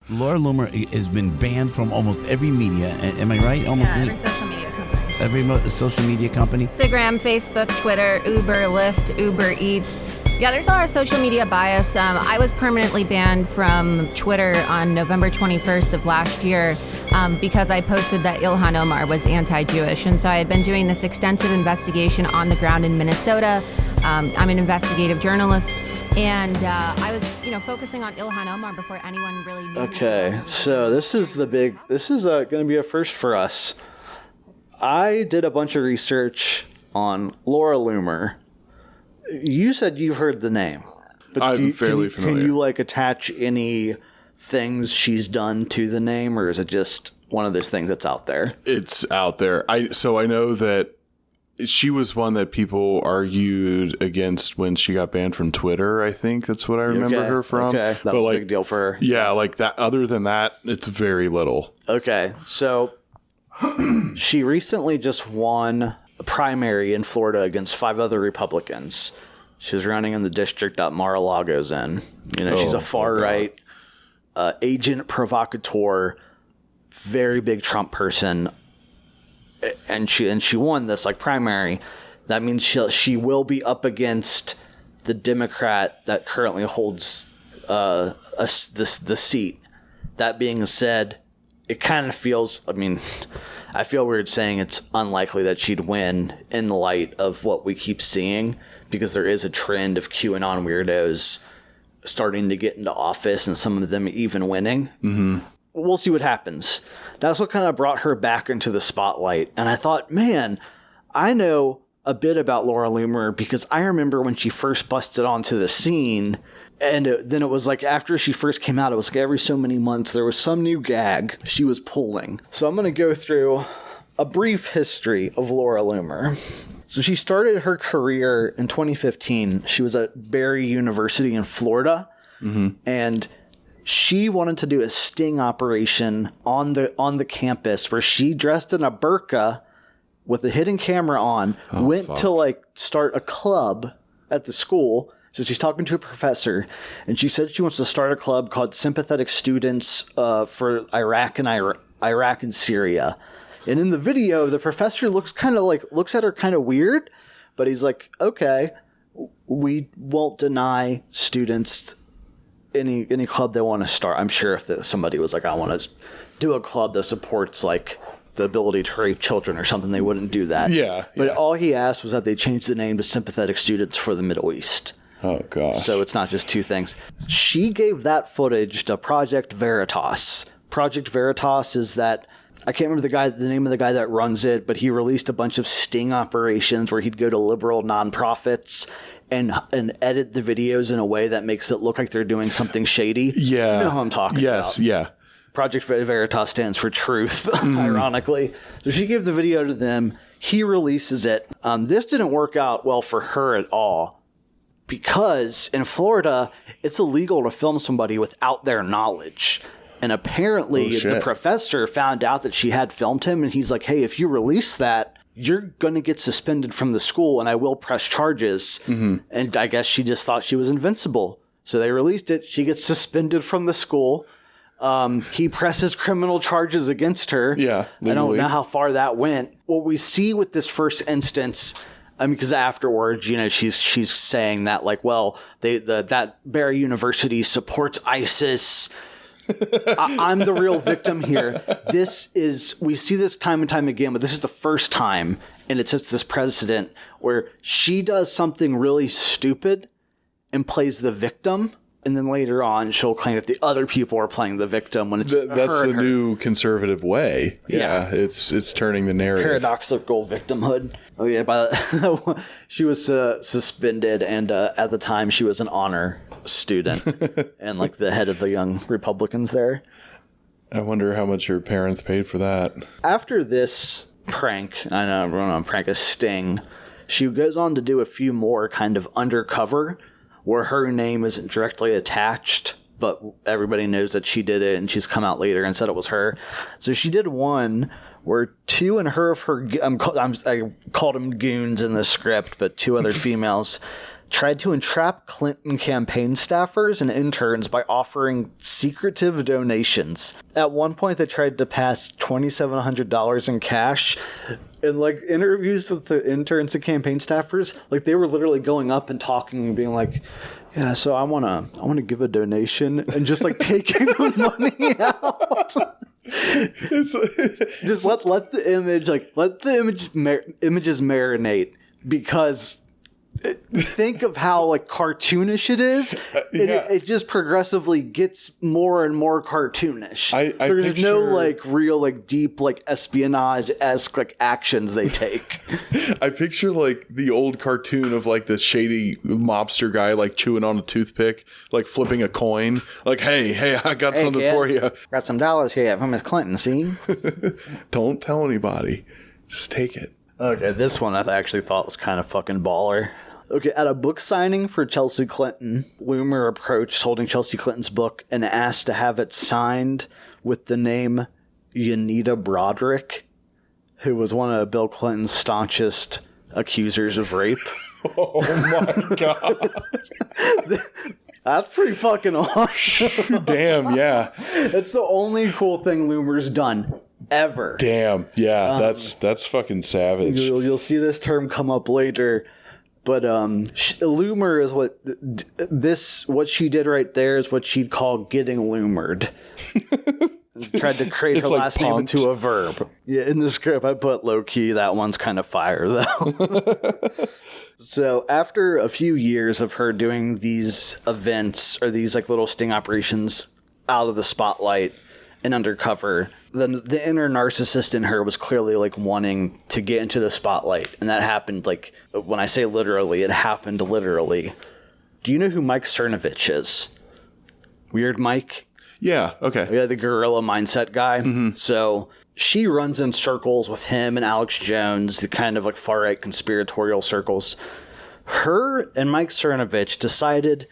Laura Loomer has been banned from almost every media. Am I right? Almost every social media company. Every social media company? Instagram, Facebook, Twitter, Uber, Lyft, Uber Eats. Yeah, there's a lot of social media bias. I was permanently banned from Twitter on November 21st of last year because I posted that Ilhan Omar was anti-Jewish. And so I had been doing this extensive investigation on the ground in Minnesota. I'm an investigative journalist. And I was, focusing on Ilhan Omar before anyone really knew. Okay, so this is going to be a first for us. I did a bunch of research on Laura Loomer. You said you've heard the name. But I'm fairly familiar. Can you attach any things she's done to the name, or is it just one of those things that's out there? It's out there. So I know that she was one that people argued against when she got banned from Twitter. I think that's what I remember her from. Okay, that was a big deal for her. Yeah, like that. Other than that, it's very little. Okay, so she recently just won a primary in Florida against 5 other Republicans. She was running in the district that Mar-a-Lago's in. She's a far-right agent provocateur, very big Trump person, and she won this primary. That means she will be up against the Democrat that currently holds the seat. That being said, it kind of feels, I feel weird saying it's unlikely that she'd win in the light of what we keep seeing, because there is a trend of QAnon weirdos starting to get into office and some of them even winning. Mm-hmm. We'll see what happens. That's what kind of brought her back into the spotlight. And I thought, man, I know a bit about Laura Loomer because I remember when she first busted onto the scene. And then it was after she first came out, it was every so many months, there was some new gag she was pulling. So I'm going to go through a brief history of Laura Loomer. So she started her career in 2015. She was at Barry University in Florida. Mm-hmm. And she wanted to do a sting operation on the campus where she dressed in a burqa with a hidden camera on, to start a club at the school. So she's talking to a professor, and she said she wants to start a club called Sympathetic Students for Iraq and Syria. And in the video, the professor looks at her kind of weird, but he's like, okay, we won't deny students any club they want to start. I'm sure if somebody was like, I want to do a club that supports the ability to rape children or something, they wouldn't do that. Yeah. But all he asked was that they change the name to Sympathetic Students for the Middle East. Oh, gosh. So it's not just 2 things. She gave that footage to Project Veritas. Project Veritas is that, I can't remember the name of the guy that runs it, but he released a bunch of sting operations where he'd go to liberal nonprofits and edit the videos in a way that makes it look like they're doing something shady. Yeah. You know who I'm talking about. Yes, yeah. Project Veritas stands for truth, ironically. So she gave the video to them. He releases it. This didn't work out well for her at all, because in Florida, it's illegal to film somebody without their knowledge. And apparently the professor found out that she had filmed him, and he's like, hey, if you release that, you're going to get suspended from the school, and I will press charges. Mm-hmm. And I guess she just thought she was invincible. So they released it. She gets suspended from the school. He presses criminal charges against her. Yeah. I don't know how far that went. What we see with this first instance, because afterwards, she's saying that that Barry University supports ISIS. I'm the real victim here. We see this time and time again, but this is the first time, and it sets this precedent where she does something really stupid and plays the victim. And then later on, she'll claim that the other people are playing the victim when it's that's the new conservative way. Yeah, it's turning the narrative. Paradoxical victimhood. Oh yeah, she was suspended, and at the time she was an honor student and the head of the young Republicans there. I wonder how much her parents paid for that. After this prank, I know prank, a sting, she goes on to do a few more kind of undercover, where her name isn't directly attached, but everybody knows that she did it, and she's come out later and said it was her. So she did one where 2 of her I called them goons in the script, but 2 other females tried to entrap Clinton campaign staffers and interns by offering secretive donations. At one point, they tried to pass $2,700 in cash. In like interviews with the interns and campaign staffers, like they were literally going up and talking and being like, "Yeah, so I wanna give a donation," and just like taking the money out. Just let the images marinate, because think of how like cartoonish it is. It just progressively gets more and more cartoonish. There's no like real like deep like espionage-esque like actions they take. I picture like the old cartoon of like the shady mobster guy like chewing on a toothpick, like flipping a coin, like hey, I got something kid, for you. Got some dollars here from Miss Clinton, see? Don't tell anybody. Just take it. Okay, this one I actually thought was kind of fucking baller. Okay, at a book signing for Chelsea Clinton, Loomer approached holding Chelsea Clinton's book and asked to have it signed with the name Yanita Broderick, who was one of Bill Clinton's staunchest accusers of rape. Oh my God. That's pretty fucking awesome. Damn, yeah. That's the only cool thing Loomer's done ever. Damn, yeah, that's fucking savage. You'll see this term come up later. But Loomer is what she did right there is what she'd call getting loomered. Tried to create her like last name into a verb. Yeah, in the script I put low key. That one's kind of fire though. So after a few years of her doing these events or these like little sting operations out of the spotlight and undercover, then the inner narcissist in her was clearly like wanting to get into the spotlight. And that happened, like, when I say literally, it happened literally. Do you know who Mike Cernovich is? Weird Mike? Yeah, okay. Yeah, the gorilla mindset guy. Mm-hmm. So she runs in circles with him and Alex Jones, the kind of like far-right conspiratorial circles. Her and Mike Cernovich decided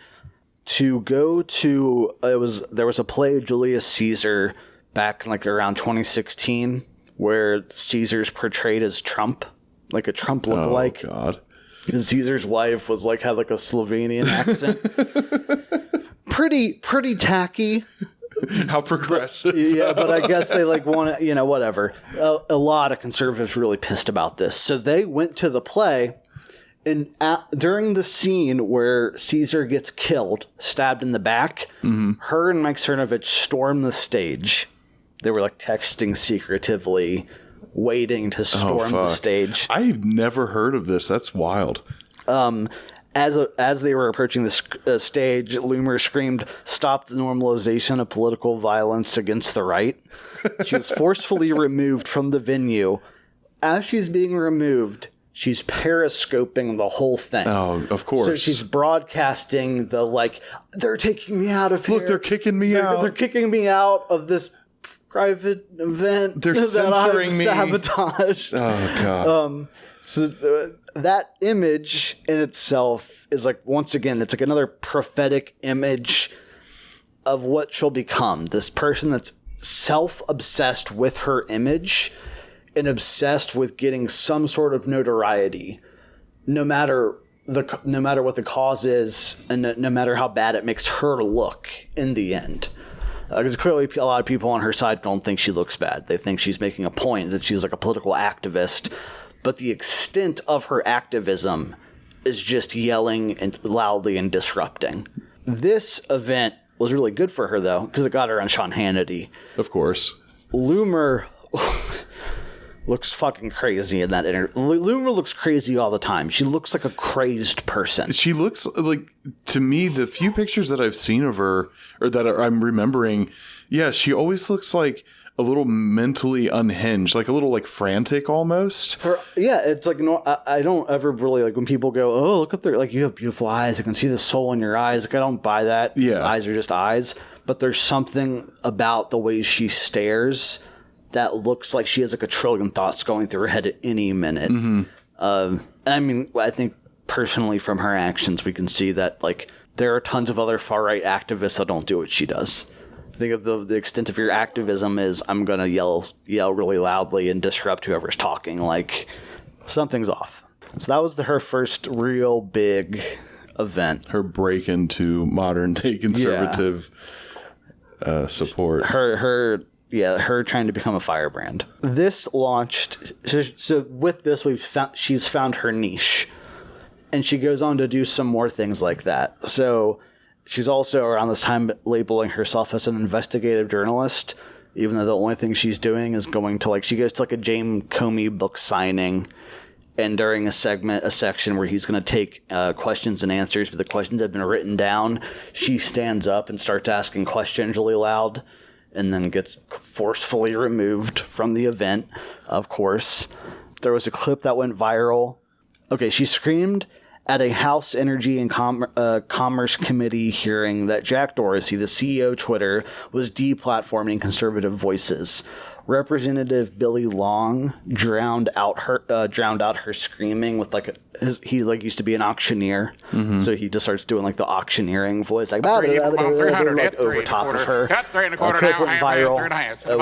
to go to, there was a play, Julius Caesar, back in like around 2016, where Caesar's portrayed as Trump, like a Trump lookalike. Oh, God. And Caesar's wife was like, had like a Slovenian accent. Pretty tacky. How progressive. But I guess they like want to, whatever. A lot of conservatives were really pissed about this. So they went to the play, and during the scene where Caesar gets killed, stabbed in the back, her and Mike Cernovich storm the stage. They were like texting secretively, waiting to storm the stage. I've never heard of this. That's wild. As they were approaching the stage, Loomer screamed, "Stop the normalization of political violence against the right." She was forcefully removed from the venue. As she's being removed, she's periscoping the whole thing. Oh, of course. So she's broadcasting the like, "They're taking me out of here. Look, they're kicking me out. They're kicking me out of this private event. They're censoring me. Sabotaged." Oh, God. That image in itself is like, once again, it's like another prophetic image of what she'll become. This person that's self-obsessed with her image and obsessed with getting some sort of notoriety, no matter what the cause is, and no matter how bad it makes her look in the end. Because clearly a lot of people on her side don't think she looks bad. They think she's making a point, that she's like a political activist. But the extent of her activism is just yelling and loudly and disrupting. This event was really good for her, though, because it got her on Sean Hannity. Of course. Loomer looks fucking crazy in that interview. Loomer looks crazy all the time. She looks like a crazed person. She looks like, to me, the few pictures that I've seen of her, or that I'm remembering, yeah, she always looks like a little mentally unhinged, like a little like frantic almost. It's like, I don't ever really like when people go, "Oh, look at their, like, you have beautiful eyes. I can see the soul in your eyes." Like, I don't buy that. Yeah. His eyes are just eyes. But there's something about the way she stares that looks like she has like a trillion thoughts going through her head at any minute. Mm-hmm. I mean, I think personally from her actions, we can see that like there are tons of other far-right activists that don't do what she does. I think of the extent of your activism is, I'm going to yell really loudly and disrupt whoever's talking. Like, something's off. So that was her first real big event. Her break into modern day conservative support. Her trying to become a firebrand. This launched. So with this, she's found her niche, and she goes on to do some more things like that. So she's also around this time labeling herself as an investigative journalist, even though the only thing she's doing is going to she goes to a James Comey book signing. And during a section where he's going to take questions and answers, but the questions have been written down, she stands up and starts asking questions really loud and then gets forcefully removed from the event, of course. There was a clip that went viral. Okay, she screamed at a House Energy and Commerce Committee hearing that Jack Dorsey, the CEO of Twitter, was deplatforming conservative voices. Representative Billy Long drowned out her screaming with he used to be an auctioneer, so he just starts doing the auctioneering voice over top of her. Clip went viral. It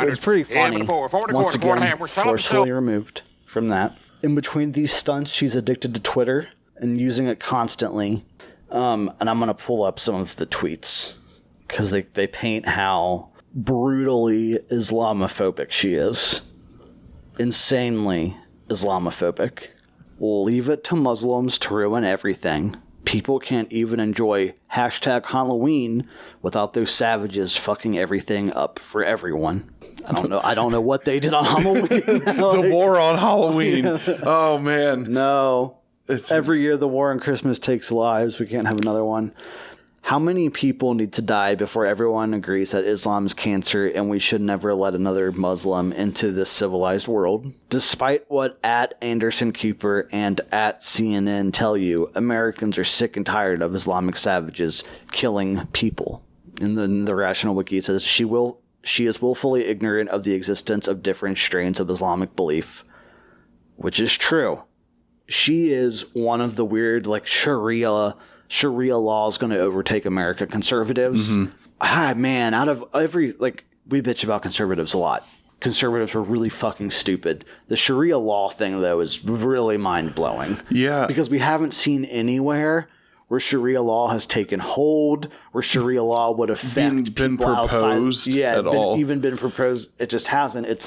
was pretty funny. Once again, forcefully removed from that. In between these stunts, she's addicted to Twitter and using it constantly. And I'm gonna pull up some of the tweets because they paint how brutally Islamophobic she is. Insanely Islamophobic. Leave it to Muslims to ruin everything. People can't even enjoy #Halloween without those savages fucking everything up for everyone. I don't know what they did on Halloween. The war on Halloween. Oh man. No. Every year the war on Christmas takes lives. We can't have another one. How many people need to die before everyone agrees that Islam is cancer and we should never let another Muslim into this civilized world? Despite what @Anderson Cooper and @CNN tell you, Americans are sick and tired of Islamic savages killing people. In the Rational Wiki, it says she is willfully ignorant of the existence of different strains of Islamic belief, which is true. She is one of the weird Sharia law is going to overtake America conservatives. Man, out of every, we bitch about conservatives a lot. Conservatives are really fucking stupid. The Sharia law thing, though, is really mind-blowing. Yeah. Because we haven't seen anywhere where Sharia law has taken hold, where Sharia law would affect been people proposed outside. at all. Even been proposed. It just hasn't. It's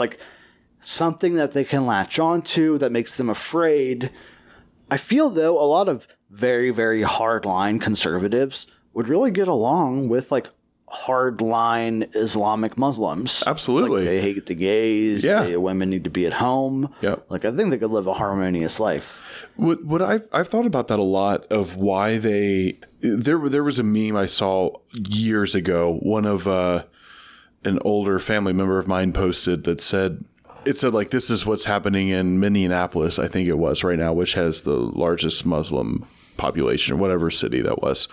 something that they can latch onto that makes them afraid. I feel, though, a lot of very, very hardline conservatives would really get along with hardline Islamic Muslims. Absolutely. They hate the gays. Yeah. Women need to be at home. Yep. I think they could live a harmonious life. What I've thought about that a lot of why there was a meme I saw years ago. One of an older family member of mine posted that said, this is what's happening in Minneapolis, I think it was right now, which has the largest Muslim population, or whatever city that was.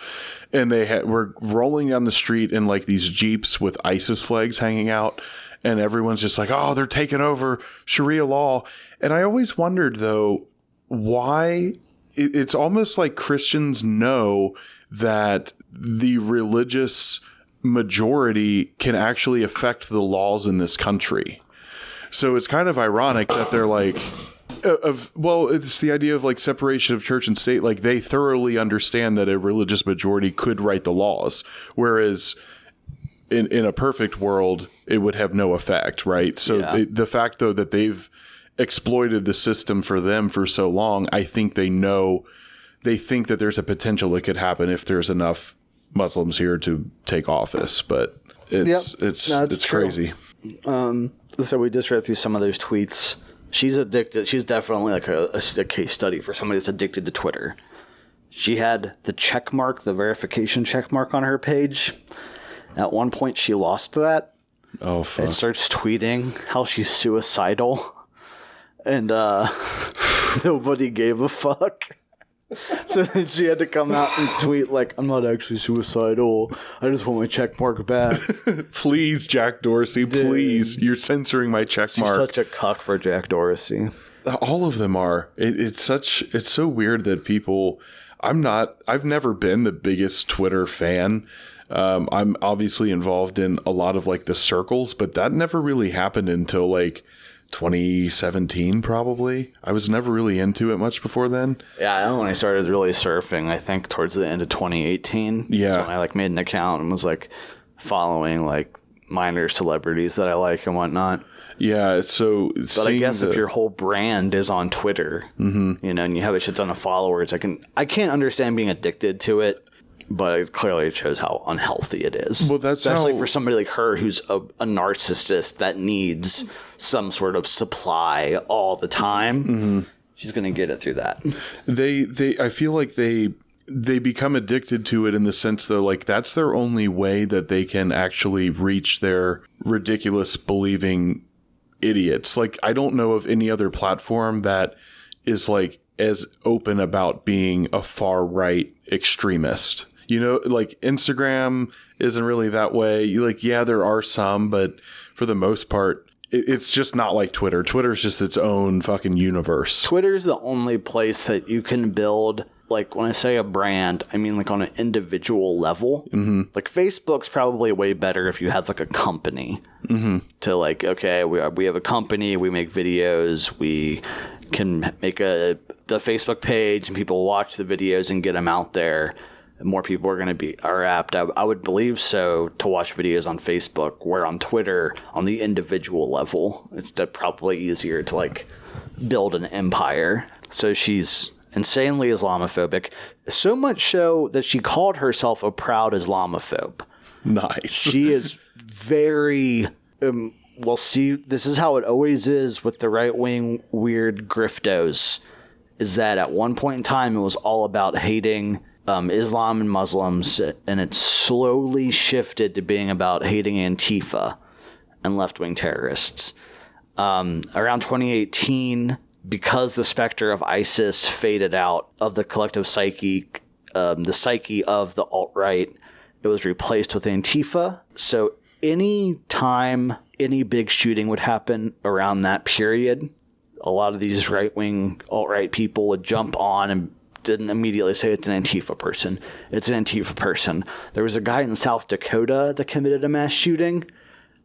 And they were rolling down the street in these Jeeps with ISIS flags hanging out. And everyone's just oh, they're taking over Sharia law. And I always wondered, though, why it's almost like Christians know that the religious majority can actually affect the laws in this country. So it's kind of ironic that they're it's the idea of separation of church and state. They thoroughly understand that a religious majority could write the laws, whereas in a perfect world, it would have no effect, right? So the fact, though, that they've exploited the system for them for so long, I think they think that there's a potential it could happen if there's enough Muslims here to take office, but it's crazy. So we just read through some of those tweets. She's addicted. She's definitely a case study for somebody that's addicted to Twitter. She had the verification check mark on her page. At one point, she lost that. Oh, fuck. And starts tweeting how she's suicidal. And nobody gave a fuck. So then she had to come out and tweet I'm not actually suicidal. I just want my check mark back. Please, Jack Dorsey, please. You're censoring my check mark. She's such a cuck for Jack Dorsey. All of them are. It's so weird that people. I've never been the biggest Twitter fan. I'm obviously involved in a lot of the circles, but that never really happened until 2017, probably. I was never really into it much before then. Yeah, I only started really surfing, I think, towards the end of 2018. Yeah. So when I made an account and was following minor celebrities that I like and whatnot. Yeah, so but I guess if your whole brand is on Twitter, and you have a shit ton of followers, I can't understand being addicted to it, but it clearly shows how unhealthy it is. Well, that's especially for somebody like her who's a narcissist that needs some sort of supply all the time. She's going to get it through that. I feel like they become addicted to it in the sense though, that's their only way that they can actually reach their ridiculous believing idiots. I don't know of any other platform that is as open about being a far right extremist. Instagram isn't really that way. Yeah, there are some, but for the most part, it's just not like Twitter. Twitter's just its own fucking universe. Twitter's the only place that you can build, when I say a brand, I mean on an individual level. Facebook's probably way better if you have a company to okay, we have a company, we make videos, we can make the Facebook page and people watch the videos and get them out there. More people are apt, I would believe so, to watch videos on Facebook, where on Twitter, on the individual level, it's probably easier to build an empire. So she's insanely Islamophobic, so much so that she called herself a proud Islamophobe. Nice. She is very this is how it always is with the right-wing weird griftos, is that at one point in time it was all about hating Islam and Muslims, and it slowly shifted to being about hating Antifa and left-wing terrorists. Around 2018, because the specter of ISIS faded out of the collective psyche, the psyche of the alt-right, it was replaced with Antifa. So any time any big shooting would happen around that period, a lot of these right-wing alt-right people would jump on and didn't immediately say it's an Antifa person. It's an Antifa person. There was a guy in South Dakota that committed a mass shooting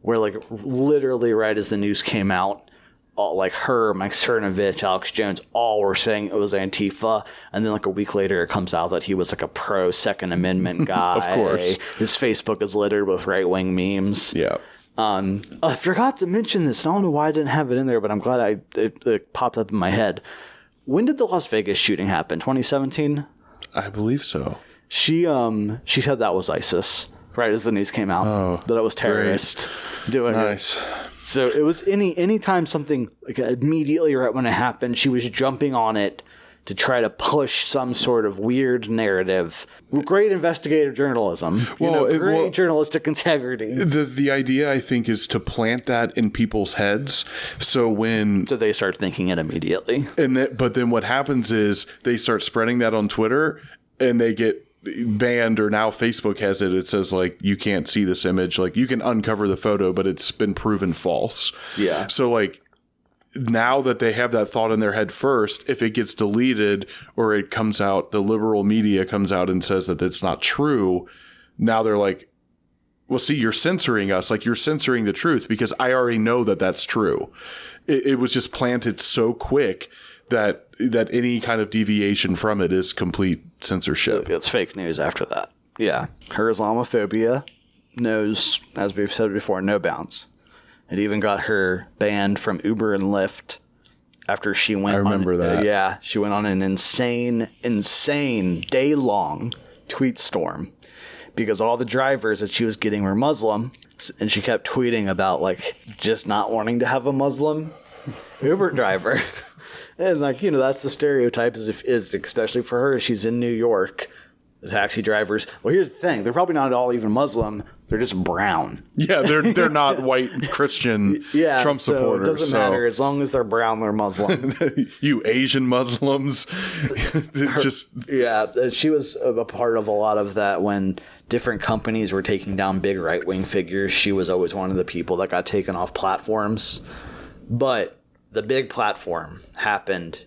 where literally right as the news came out, all, her, Mike Cernovich, Alex Jones, all were saying it was Antifa. And then a week later it comes out that he was a pro Second Amendment guy. Of course. His Facebook is littered with right-wing memes. Yeah. I forgot to mention this. I don't know why I didn't have it in there, but I'm glad it popped up in my head. When did the Las Vegas shooting happen? 2017? I believe so. She said that was ISIS right as the news came out, that it was terrorists doing nice. it. So it was any time something immediately right when it happened, she was jumping on it to try to push some sort of weird narrative. Great investigative journalism. Great journalistic integrity. The idea, I think, is to plant that in people's heads. So they start thinking it immediately. But then what happens is they start spreading that on Twitter and they get banned, or now Facebook has it. It says you can't see this image. You can uncover the photo, but it's been proven false. Yeah. So now that they have that thought in their head first, if it gets deleted or it comes out, the liberal media comes out and says that it's not true. Now they're well, see, you're censoring us. You're censoring the truth because I already know that that's true. It was just planted so quick that any kind of deviation from it is complete censorship. It's fake news after that. Yeah. Her Islamophobia knows, as we've said before, no bounds. It even got her banned from Uber and Lyft after she went on... I remember that. Yeah. She went on an insane day-long tweet storm because all the drivers that she was getting were Muslim, and she kept tweeting about, just not wanting to have a Muslim Uber driver. And that's the stereotype, is especially for her. She's in New York. The taxi drivers. Well, here's the thing: they're probably not all even Muslim. They're just brown. Yeah, they're not white Christian Trump supporters. It doesn't matter as long as they're brown. They're Muslim. You Asian Muslims. She was a part of a lot of that when different companies were taking down big right wing figures. She was always one of the people that got taken off platforms, but. The big platform happened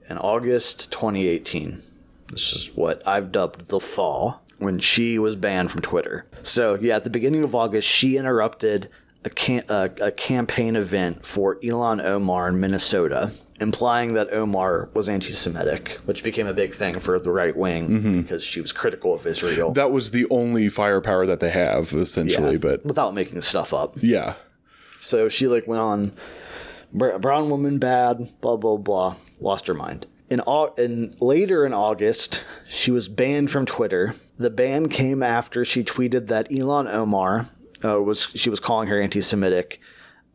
in August 2018. This is what I've dubbed the fall, when she was banned from Twitter. So, at the beginning of August, she interrupted a campaign event for Ilhan Omar in Minnesota, implying that Omar was anti-Semitic, which became a big thing for the right wing because she was critical of Israel. That was the only firepower that they have, essentially. Yeah, but without making stuff up. Yeah. So she like went on, brown woman bad, blah, blah, blah, lost her mind. And later in August, she was banned from Twitter. The ban came after she tweeted that Ilhan Omar she was calling her anti-Semitic,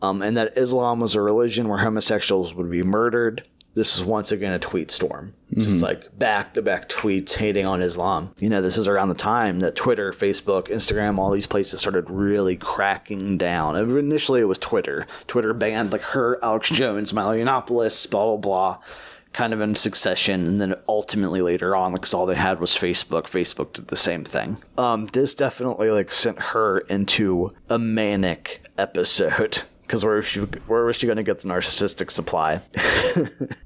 and that Islam was a religion where homosexuals would be murdered. This is once again a tweet storm. Just like back-to-back tweets hating on Islam. You know, this is around the time that Twitter, Facebook, Instagram, all these places started really cracking down. And initially, it was Twitter. Twitter banned like her, Alex Jones, Milo Yiannopoulos, blah, blah, blah, kind of in succession. And then ultimately later on, because all they had was Facebook. Facebook did the same thing. This definitely like sent her into a manic episode. Because where was she going to get the narcissistic supply?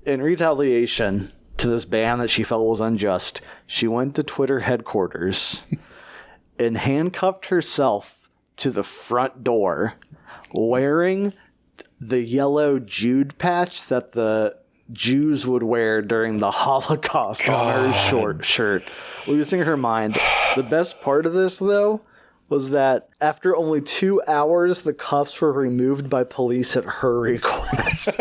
In retaliation to this ban that she felt was unjust, she went to Twitter headquarters and handcuffed herself to the front door, wearing the yellow Jude patch that the Jews would wear during the Holocaust on her short shirt, losing her mind. The best part of this, though, was that after only 2 hours, the cuffs were removed by police at her request.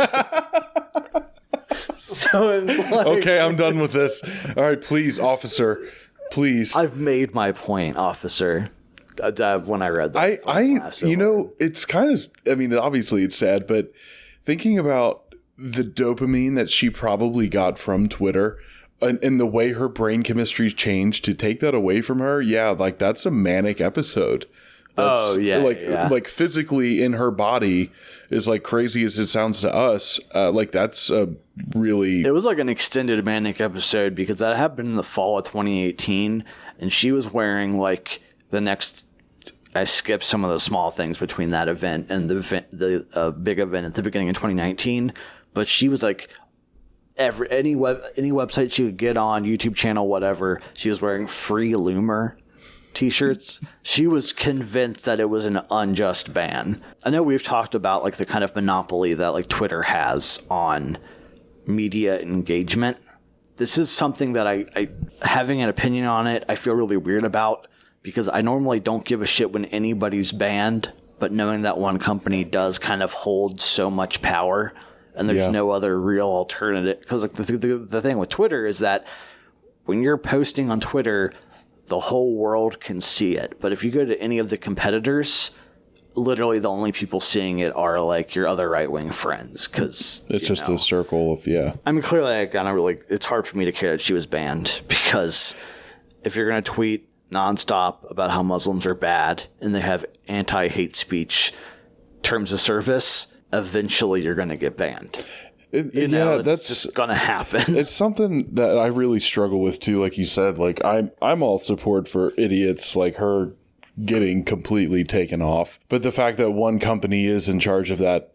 So it's like... Okay, I'm done with this. All right, please, officer. Please. I've made my point, officer. When I read that. You know, it's kind of... I mean, obviously it's sad, but thinking about the dopamine that she probably got from Twitter... And the way her brain chemistry changed to take that away from her, yeah, like that's a manic episode. That's, like physically in her body, is like crazy as it sounds to us. Like that's a really. It was like an extended manic episode because that happened in the fall of 2018, and she was wearing like the next. I skipped some of the small things between that event and the big event at the beginning of 2019, but she was like. Any website she could get on, YouTube channel, whatever, she was wearing free Loomer t-shirts. She was convinced that it was an unjust ban. I know we've talked about like the kind of monopoly that like Twitter has on media engagement. This is something that I having an opinion on it, I feel really weird about because I normally don't give a shit when anybody's banned, but knowing that one company does kind of hold so much power. And there's no other real alternative. Because like the thing with Twitter is that when you're posting on Twitter, the whole world can see it. But if you go to any of the competitors, literally the only people seeing it are like your other right-wing friends. Because it's just a circle of, I mean, clearly, it's hard for me to care that she was banned. Because if you're going to tweet nonstop about how Muslims are bad and they have anti-hate speech terms of service... eventually you're going to get banned. That's just going to happen. It's something that I really struggle with too. Like you said, like I'm all support for idiots like her getting completely taken off. But the fact that one company is in charge of that,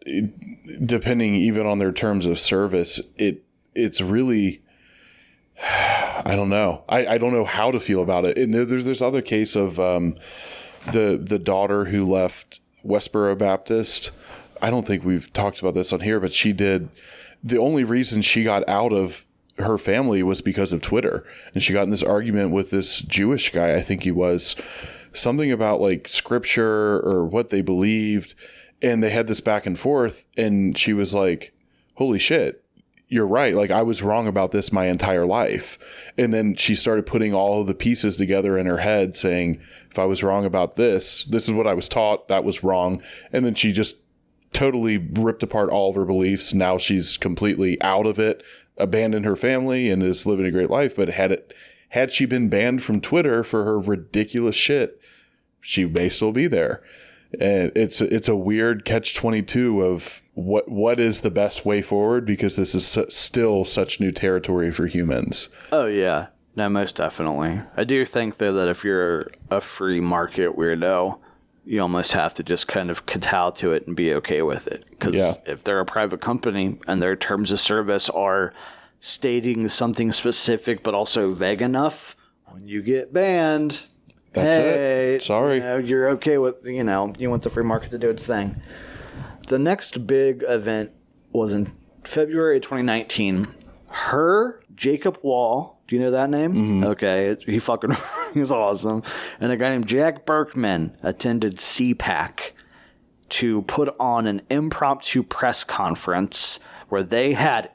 depending even on their terms of service, it's really, I don't know. I don't know how to feel about it. And there's this other case of the daughter who left Westboro Baptist. I don't think we've talked about this on here, but she did. The only reason she got out of her family was because of Twitter. And she got in this argument with this Jewish guy, I think he was, something about like scripture or what they believed. And they had this back and forth. And she was like, holy shit, you're right. Like I was wrong about this my entire life. And then she started putting all of the pieces together in her head saying, if I was wrong about this is what I was taught. That was wrong. And then she just totally ripped apart all of her beliefs. Now she's completely out of it, abandoned her family, and is living a great life. But had she been banned from Twitter for her ridiculous shit, she may still be there. And it's a weird catch-22 of what is the best way forward, because this is still such new territory for humans. Oh yeah, no, most definitely. I do think though that if you're a free market weirdo, you almost have to just kind of kowtow to it and be okay with it. Because if they're a private company and their terms of service are stating something specific but also vague enough, when you get banned, That's it. Sorry. You're okay with, you want the free market to do its thing. The next big event was in February 2019. Jacob Wall, do you know that name? Mm-hmm. Okay, he's awesome. And a guy named Jack Berkman attended CPAC to put on an impromptu press conference where they had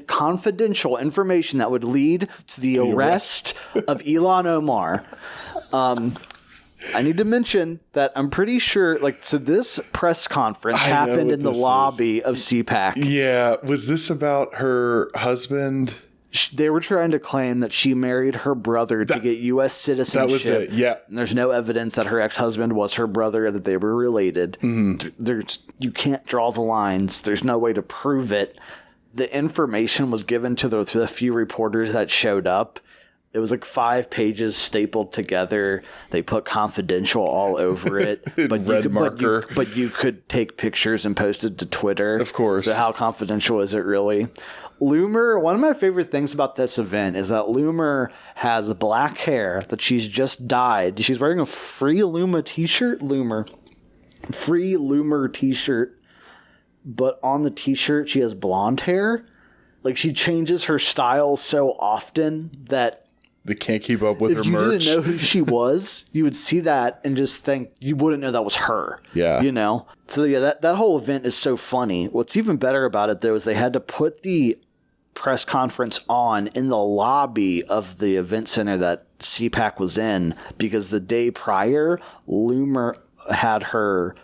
confidential information that would lead to the arrest of Ilhan Omar. I need to mention that I'm pretty sure, this press conference happened in the lobby of CPAC. Yeah. Was this about her husband? They were trying to claim that she married her brother to get U.S. citizenship. That was it, yeah. And there's no evidence that her ex-husband was her brother, that they were related. Mm-hmm. You can't draw the lines. There's no way to prove it. The information was given to the few reporters that showed up. It was 5 pages stapled together. They put confidential all over it. But you could take pictures and post it to Twitter. Of course. So how confidential is it really? Loomer, one of my favorite things about this event is that Loomer has black hair that she's just dyed. She's wearing a Free Loomer t-shirt. Free Loomer t-shirt. But on the t-shirt, she has blonde hair. She changes her style so often that they can't keep up with her merch. If you didn't know who she was, you would see that and just think you wouldn't know that was her. Yeah. So yeah, that whole event is so funny. What's even better about it, though, is they had to put the press conference on in the lobby of the event center that CPAC was in, because the day prior, Loomer had her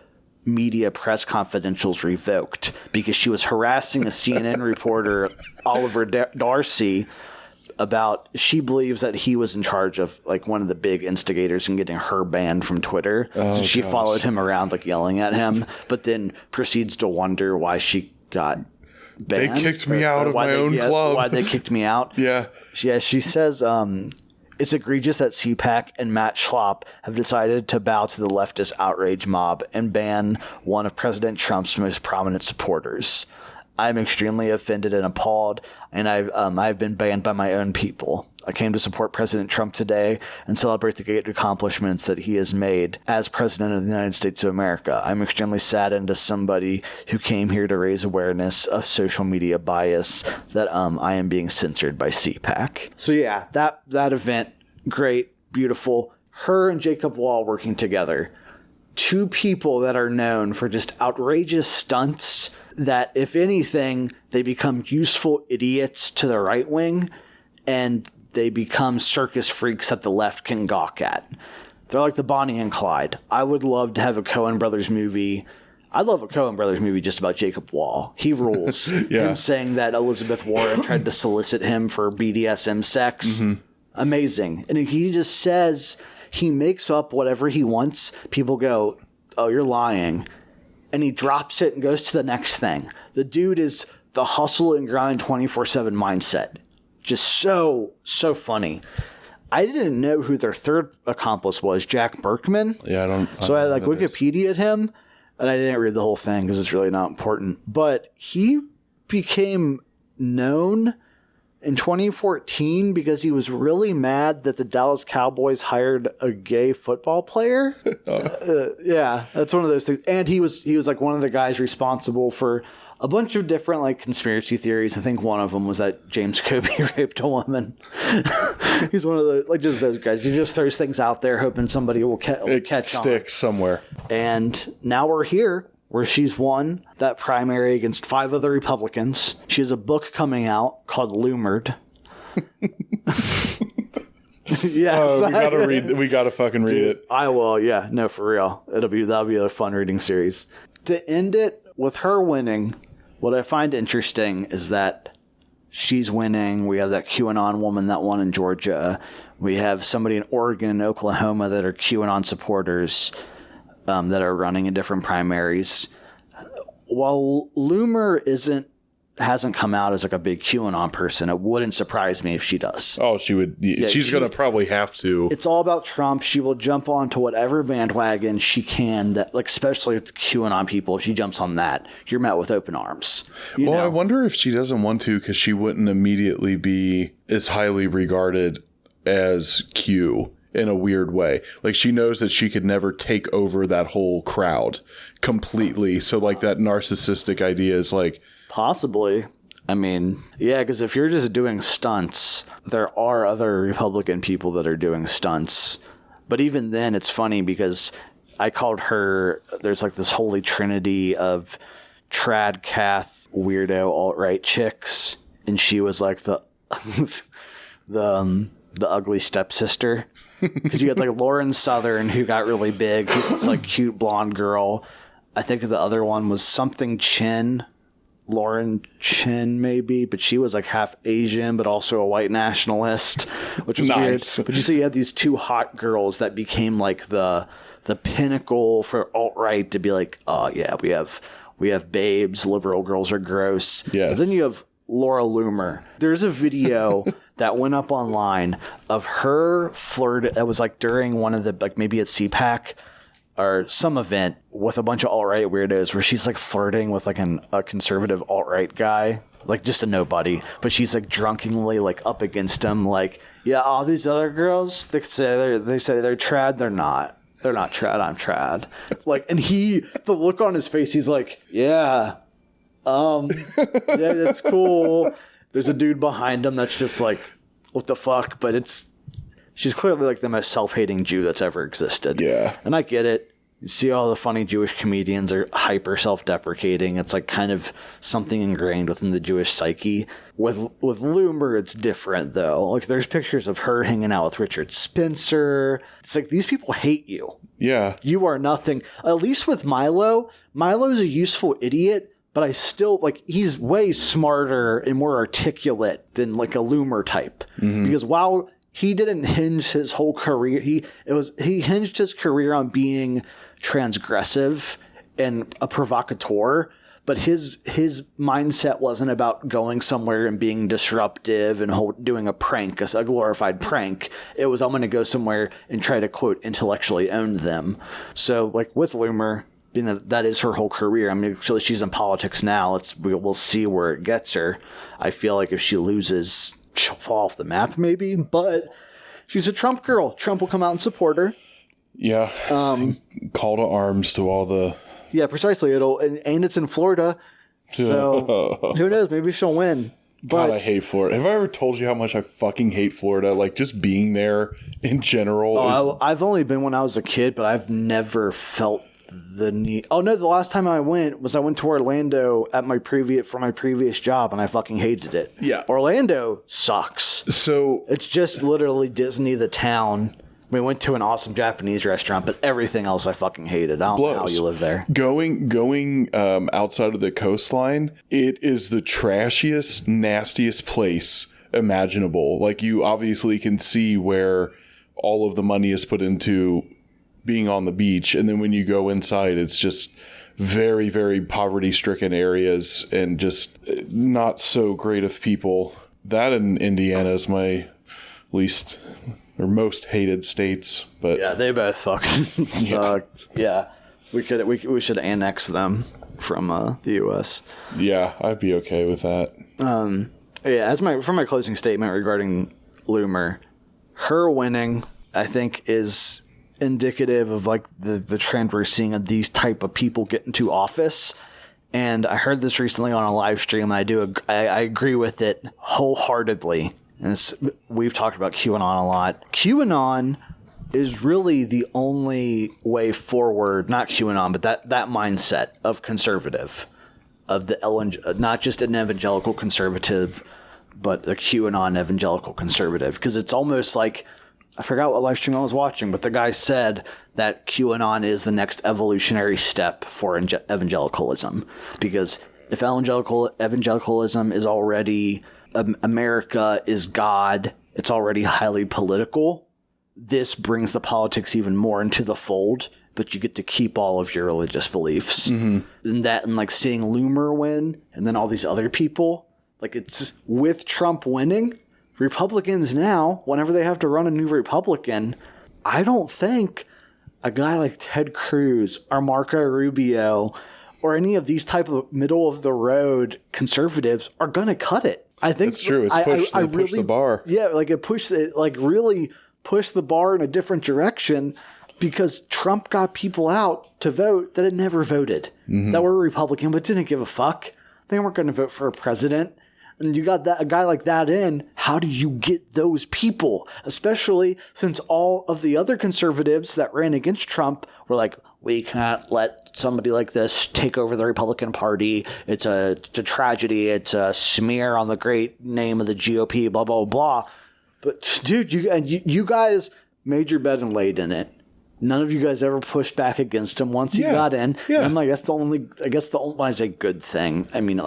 media press confidentials revoked because she was harassing a CNN reporter, Oliver Darcy, about she believes that he was in charge of one of the big instigators in getting her banned from Twitter. So she followed him around yelling at him, but then proceeds to wonder why she got banned. They kicked me out of my own club. Why they kicked me out. Yeah. She says it's egregious that CPAC and Matt Schlapp have decided to bow to the leftist outrage mob and ban one of President Trump's most prominent supporters. I'm extremely offended and appalled, and I've been banned by my own people. I came to support President Trump today and celebrate the great accomplishments that he has made as President of the United States of America. I'm extremely saddened as somebody who came here to raise awareness of social media bias that I am being censored by CPAC. So yeah, that event, great, beautiful. Her and Jacob Wall working together. 2 people that are known for just outrageous stunts that, if anything, they become useful idiots to the right wing, and they become circus freaks that the left can gawk at. They're like the Bonnie and Clyde. I would love to have a Coen Brothers movie. I'd love a Coen Brothers movie just about Jacob Wall. He rules. Yeah. Him saying that Elizabeth Warren tried to solicit him for BDSM sex. Mm-hmm. Amazing. And he just says... He makes up whatever he wants. People go, oh, you're lying. And he drops it and goes to the next thing. The dude is the hustle and grind 24/7 mindset. Just so funny. I didn't know who their third accomplice was, Jack Berkman. Yeah, I don't Wikipedia'd him, and I didn't read the whole thing because it's really not important. But he became known in 2014 because he was really mad that the Dallas Cowboys hired a gay football player. Yeah, that's one of those things. And he was one of the guys responsible for a bunch of different conspiracy theories. I think one of them was that James Kobe raped a woman. He's one of the just those guys. He just throws things out there hoping somebody will catch on. Stick somewhere. And now we're here, where she's won that primary against 5 other Republicans. She has a book coming out called Loomered. Yes, we gotta fucking read it. I will. Yeah, no, for real. That'll be a fun reading series. To end it with her winning, what I find interesting is that she's winning. We have that QAnon woman that won in Georgia. We have somebody in Oregon and Oklahoma that are QAnon supporters. That are running in different primaries. While Loomer hasn't come out as a big QAnon person, it wouldn't surprise me if she does. Oh, she would. Yeah, she's going to probably have to. It's all about Trump. She will jump onto whatever bandwagon she can. That, especially with the QAnon people, if she jumps on that, you're met with open arms. You know? I wonder if she doesn't want to, because she wouldn't immediately be as highly regarded as Q in a weird way. Like, she knows that she could never take over that whole crowd completely. So, like, that narcissistic idea is like... Possibly. I mean, yeah, because if you're just doing stunts, there are other Republican people that are doing stunts. But even then, it's funny because I called her, there's like this holy trinity of trad cath weirdo alt-right chicks, and she was like the ugly stepsister. Because you had like Lauren Southern, who got really big, who's this like cute blonde girl. I think the other one was something Chin. Lauren Chin, maybe, but she was like half Asian, but also a white nationalist, which was nice. Weird. But you see, you had these two hot girls that became like the pinnacle for alt-right to be like, oh yeah, we have babes, liberal girls are gross. Yes. But then you have Laura Loomer. There's a video that went up online of her flirt. That was like during one of the, like maybe at CPAC or some event with a bunch of alt-right weirdos where she's like flirting with like a conservative alt-right guy, like just a nobody, but she's like drunkenly like up against him, like, yeah, all these other girls, they say they're trad, they're not trad, I'm trad. Like, and the look on his face, he's like, yeah, yeah, that's cool. There's a dude behind him that's just like, what the fuck? But she's clearly like the most self-hating Jew that's ever existed. Yeah. And I get it. You see all the funny Jewish comedians are hyper self-deprecating. It's like kind of something ingrained within the Jewish psyche. With Loomer, it's different though. Like there's pictures of her hanging out with Richard Spencer. It's like these people hate you. Yeah. You are nothing. At least with Milo. Milo's a useful idiot, but I still like he's way smarter and more articulate than like a Loomer type. Mm-hmm. Because while he didn't hinge his whole career. He hinged his career on being transgressive and a provocateur, but his mindset wasn't about going somewhere and being disruptive and doing a prank, a glorified prank. It was, I'm going to go somewhere and try to, quote, intellectually own them. So, like with Loomer, being that is her whole career. I mean, she's in politics now. We'll see where it gets her. I feel like if she loses, she'll fall off the map maybe, but she's a Trump girl. Trump will come out and support her. Yeah. Call to arms to all the... Yeah, precisely. And it's in Florida, so who knows? Maybe she'll win. But, God, I hate Florida. Have I ever told you how much I fucking hate Florida? Like, just being there in general. I've only been when I was a kid, but I've never felt the need. Oh no, the last time I went to Orlando at my previous job, and I fucking hated it. Yeah, Orlando sucks. So it's just literally Disney the town. We went to an awesome Japanese restaurant, but everything else I fucking hated. I don't know how you live there. Going outside of the coastline, it is the trashiest, nastiest place imaginable. Like, you obviously can see where all of the money is put into being on the beach, and then when you go inside, it's just very, very poverty-stricken areas and just not so great of people. That in Indiana is my least or most hated states, but yeah, they both fucking suck. Yeah, we should annex them from the U.S. Yeah, I'd be okay with that. Yeah, for my closing statement regarding Loomer, her winning, I think, is indicative of like the trend we're seeing of these type of people get into office. And I heard this recently on a live stream, and I agree with it wholeheartedly. And we've talked about QAnon a lot. QAnon is really the only way forward, not QAnon, but that mindset of conservative, of not just an evangelical conservative, but a QAnon evangelical conservative. Because it's almost like, I forgot what live stream I was watching, but the guy said that QAnon is the next evolutionary step for evangelicalism. Because if evangelicalism is already America is God, it's already highly political, this brings the politics even more into the fold, but you get to keep all of your religious beliefs. Mm-hmm. And like seeing Loomer win, and then all these other people, like it's with Trump winning, Republicans now, whenever they have to run a new Republican, I don't think a guy like Ted Cruz or Marco Rubio or any of these type of middle of the road conservatives are going to cut it. I think that's true. It's pushed the bar. Yeah, like it pushed it, like really push the bar in a different direction because Trump got people out to vote that had never voted, that were Republican but didn't give a fuck. They weren't going to vote for a president. And you got a guy like that in. How do you get those people? Especially since all of the other conservatives that ran against Trump were like, we can't let somebody like this take over the Republican Party. It's a tragedy. It's a smear on the great name of the GOP, blah, blah, blah. But, dude, you guys made your bed and laid in it. None of you guys ever pushed back against him once he got in. Yeah. And I'm like, when I say good thing, I mean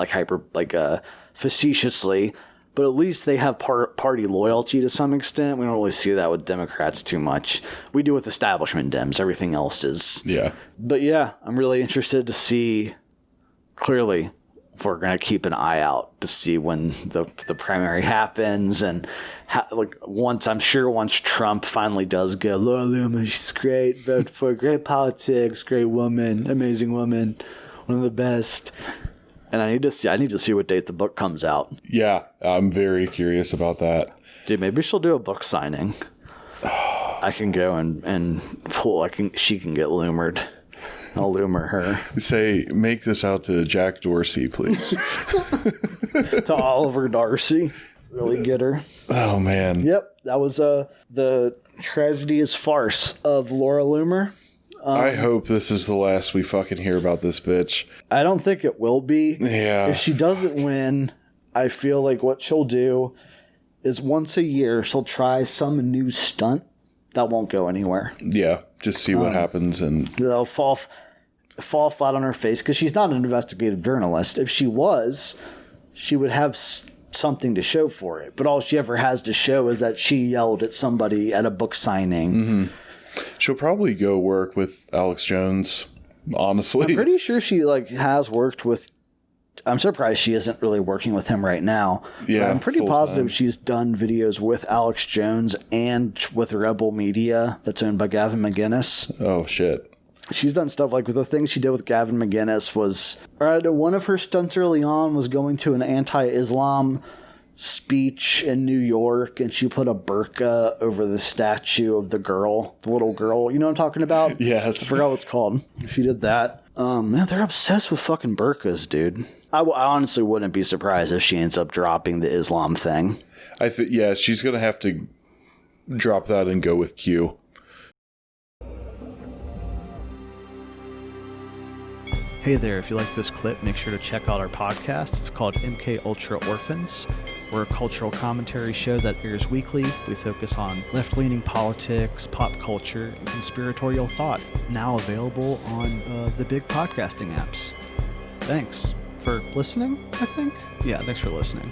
facetiously, but at least they have party loyalty to some extent. We don't really see that with Democrats too much. We do with establishment Dems. Everything else is. Yeah. But yeah, I'm really interested to see clearly. We're going to keep an eye out to see when the primary happens. And once Trump finally does go, Laura Loomer, she's great, vote for great politics, great woman, amazing woman, one of the best. And I need to see what date the book comes out. Yeah, I'm very curious about that. Dude, maybe she'll do a book signing. I can go and pull, she can get loomered. I'll loomer her. Say, make this out to Jack Dorsey, please. To Oliver Darcy. Really get her. Oh, man. Yep. That was the Tragedy is Farce of Laura Loomer. I hope this is the last we fucking hear about this bitch. I don't think it will be. Yeah. If she doesn't win, I feel like what she'll do is once a year, she'll try some new stunt that won't go anywhere. Yeah. Just see what happens. And they'll fall flat on her face because she's not an investigative journalist. If she was, she would have something to show for it. But all she ever has to show is that she yelled at somebody at a book signing. Mm-hmm. She'll probably go work with Alex Jones, honestly. I'm pretty sure she has worked with... I'm surprised she isn't really working with him right now. Yeah, I'm pretty positive she's done videos with Alex Jones and with Rebel Media that's owned by Gavin McInnes. Oh, shit. She's done stuff like the things she did with Gavin McInnes was... one of her stunts early on was going to an anti-Islam speech in New York, and she put a burqa over the statue of the little girl. You know what I'm talking about? Yes. I forgot what it's called. She did that. Man, they're obsessed with fucking burqas, dude. I honestly wouldn't be surprised if she ends up dropping the Islam thing. Yeah, she's going to have to drop that and go with Q. Hey there, if you like this clip, make sure to check out our podcast. It's called MKULTRA Orphans. We're a cultural commentary show that airs weekly. We focus on left-leaning politics, pop culture, and conspiratorial thought. Now available on the big podcasting apps. Thanks for listening, I think. Yeah, thanks for listening.